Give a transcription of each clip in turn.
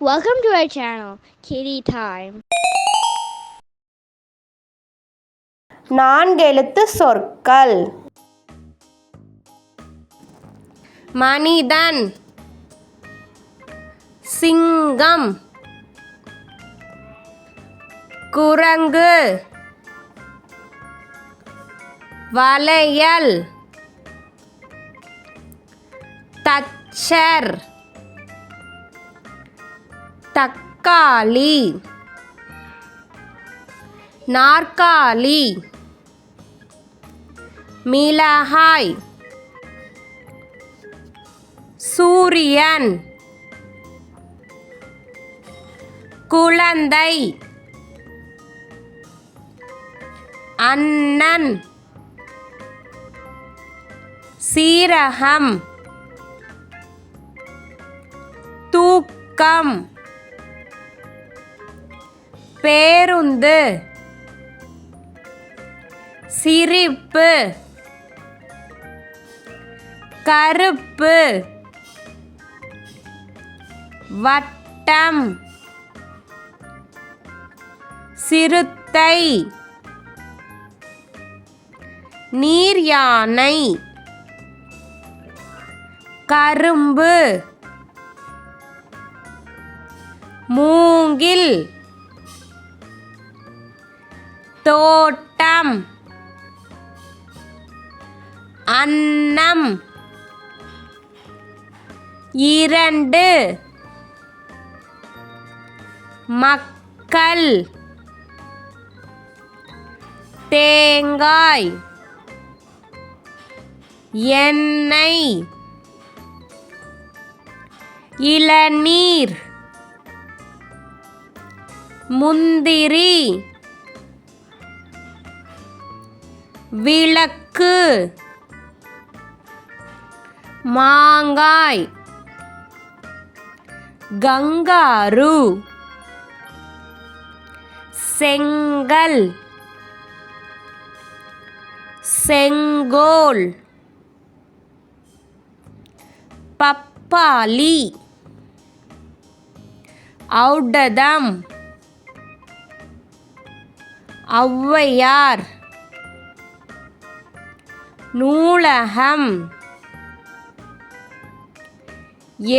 Welcome to our channel, Kitty Time. நான்கெழுத்து சொற்கள். மனிதன், சிங்கம், குரங்கு, வளையல், தச்சர், தக்காளி, நாற்காலி, மிளகாய், சூரியன், குழந்தை, அண்ணன், சீரகம், தூக்கம், பேருந்து, சிரிப்பு, கருப்பு, வட்டம், சிறுத்தை, நீர்யானை, கரும்பு, மூங்கில், தோட்டம், அன்னம், இரண்டு, மக்கள், தேங்காய், எண்ணெய், இளநீர், முந்திரி, விளக்கு, மாங்காய், கங்காரு, செங்கல், செங்கோல், பப்பாளி, ஔடதம், ஔவையார், நூலகம்,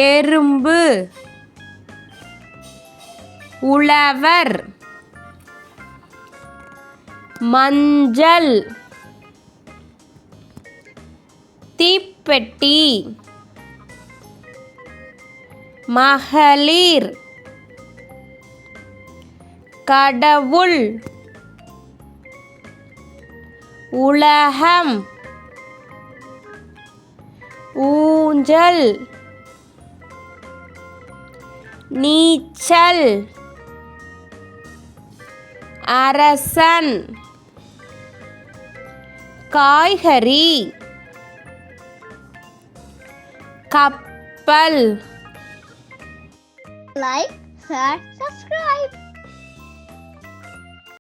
எறும்பு, உழவர், மஞ்சள், தீப்பெட்டி, மகளிர், கடவுள், உலகம், ஊஞ்சல், நீச்சல், அரசன், காய்கறி, கப்பல். Like, share, subscribe.